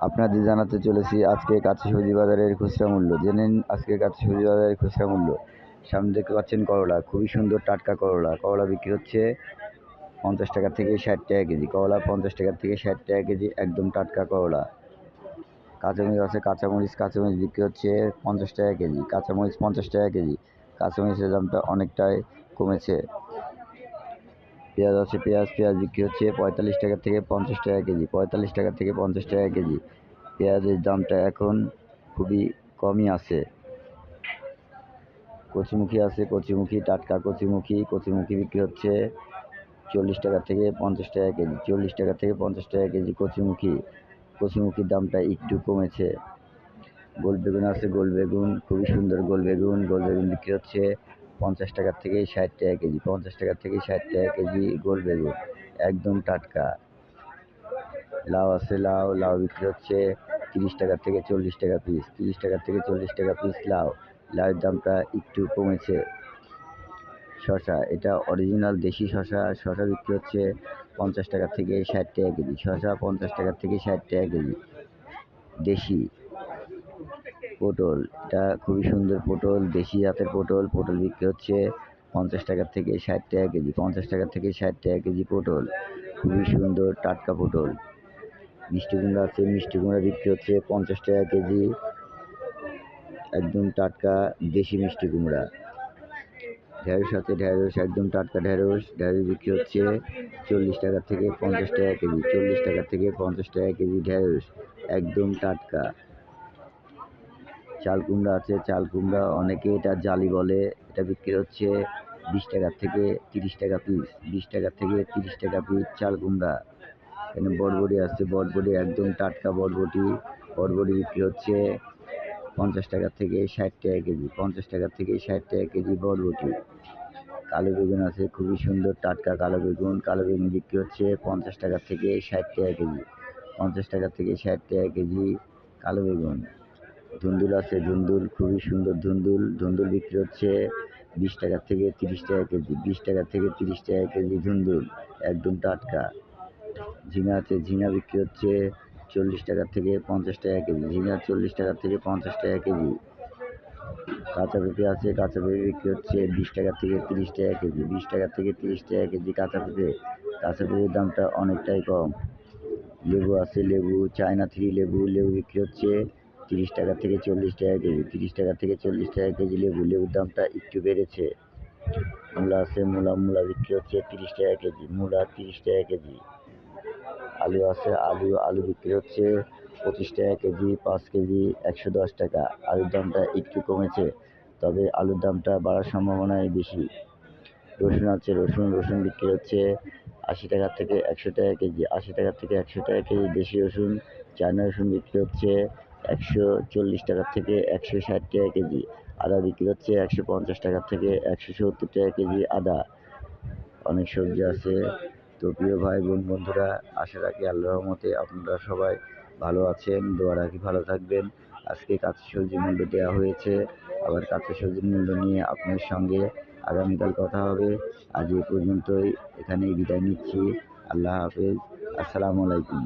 আপনাদের জানাতে চলেছি আজকে কাঁচা সবজি বাজারের খুচরা মূল্য। জেনে নিন আজকে কাঁচা সবজি বাজারের খুচরা মূল্য। সামনে দেখতে পাচ্ছেন করলা, খুবই সুন্দর টাটকা করলা। করলা বিক্রি হচ্ছে 50 টাকা থেকে 60 টাকা কেজি। করলা 50 টাকা থেকে 60 টাকা কেজি, একদম টাটকা করলা। কাঁচামরিচ আছে, কাঁচামরিচ বিক্রি হচ্ছে 50 টাকা কেজি। কাঁচামরিচ 50 টাকা কেজি। কাঁচামরিচের দামটা অনেকটাই কমেছে। পেঁয়াজ আছে, পেঁয়াজ বিক্রি হচ্ছে 45 টাকা থেকে 50 টাকা কেজি। 45 টাকা থেকে 50 টাকা কেজি। পেঁয়াজের দামটা এখন খুবই কমই আছে। কচুমুখী আছে, টাটকা কচুমুখী বিক্রি হচ্ছে 40 টাকা থেকে 50 টাকা কেজি। 40 টাকা থেকে 50 টাকা কেজি কচুমুখির দামটা একটু কমেছে। গোল বেগুন আছে, খুবই সুন্দর গোল বেগুন বিক্রি হচ্ছে 50 টাকা থেকে 60 টাকা কেজি। 50 টাকা থেকে 60 টাকা কেজি গোল বেগুন, একদম টাটকা। লাউ আছে, লাউ বিক্রি হচ্ছে 30 টাকা থেকে 40 টাকা পিস। 30 টাকা থেকে 40 টাকা পিস লাউয়ের দামটা একটু কমেছে। শশা, এটা অরিজিনাল দেশি শশা বিক্রি হচ্ছে 50 টাকা থেকে 60 টাকা কেজি। শশা 50 টাকা থেকে 60 টাকা কেজি দেশি। পটল, এটা খুবই সুন্দর পটল, দেশি জাতের পটল বিক্রি হচ্ছে 50 টাকা থেকে 60 টাকা কেজি। 50 টাকা থেকে 60 টাকা কেজি পটল, খুবই সুন্দর টাটকা পটল। মিষ্টি কুমড়া আছে, মিষ্টি কুমড়া বিক্রি হচ্ছে 50 টাকা কেজি, একদম টাটকা দেশি মিষ্টি কুমড়া। ঢেঁড়স আছে, একদম টাটকা ঢেঁড়স বিক্রি হচ্ছে 40 টাকা থেকে 50 টাকা কেজি। 40 টাকা থেকে 50 টাকা কেজি ঢেঁড়স, একদম টাটকা। চাল কুমড়া আছে, অনেকে এটা জালি বলে, এটা বিক্রি হচ্ছে 20 টাকা থেকে 30 টাকা পিস। 20 টাকা থেকে 30 টাকা পিস চাল কুমড়া। এখানে বরবটি আছে, একদম টাটকা বরবটি বিক্রি হচ্ছে 50 টাকা থেকে 60 টাকা কেজি। 50 টাকা থেকে 60 টাকা কেজি বরবটি। কালো বেগুন আছে, খুবই সুন্দর টাটকা কালো বেগুন বিক্রি হচ্ছে 50 টাকা থেকে 60 টাকা কেজি। 50 টাকা থেকে 60 টাকা কেজি কালো বেগুন। ধুন্দুল আছে, খুবই সুন্দর ধুন্দুল বিক্রি হচ্ছে 20 টাকা থেকে 30 টাকা কেজি। 20 টাকা থেকে 30 টাকা কেজি ধুন্দুল, একদম টাটকা। ঝিঙা আছে, বিক্রি হচ্ছে 40 টাকা থেকে 50 টাকা কেজি। 40 টাকা থেকে 50 টাকা কেজি। কাঁচা পেঁপে আছে, বিক্রি হচ্ছে 20 টাকা থেকে 30 টাকা কেজি। 20 টাকা থেকে 30 টাকা কেজি কাঁচা পেঁপের দামটা অনেকটাই কম। লেবু আছে, চায়না 3 লেবু বিক্রি হচ্ছে 30 টাকা থেকে 40 টাকা কেজি। 30 টাকা থেকে 40 টাকা কেজি লেবুর দামটা একটু বেড়েছে। মূলা আছে, মূলা বিক্রি হচ্ছে 30 টাকা কেজি। 30 টাকা কেজি। আলু আছে, আলু বিক্রি হচ্ছে 25 টাকা কেজি। 5 কেজি 110 টাকা। আলুর দামটা একটু কমেছে, তবে আলুর দামটা বাড়ার সম্ভাবনাই বেশি। রসুন আছে, রসুন বিক্রি হচ্ছে 80 টাকা থেকে 100 টাকা কেজি। 80 টাকা থেকে 100 টাকা কেজি দেশি রসুন। চায়না রসুন বিক্রি হচ্ছে 140 টাকা থেকে 160 টাকা কেজি। আদা বিক্রি হচ্ছে 150 টাকা থেকে 170 টাকা কেজি আদা। অনেক সবজি আছে। তো প্রিয় ভাই বোন বন্ধুরা, আশা রাখি আল্লাহর রহমতে আপনারা সবাই ভালো আছেন। দোয়া রাখি ভালো থাকবেন। আজকে কাঁচা সবজির মূল্য দেওয়া হয়েছে, আবার কাঁচা সবজির মূল্য নিয়ে আপনার সঙ্গে আগামীকাল কথা হবে। আজ এ পর্যন্তই, এখানেই বিদায় নিচ্ছি। আল্লাহ হাফেজ, আসসালামু আলাইকুম।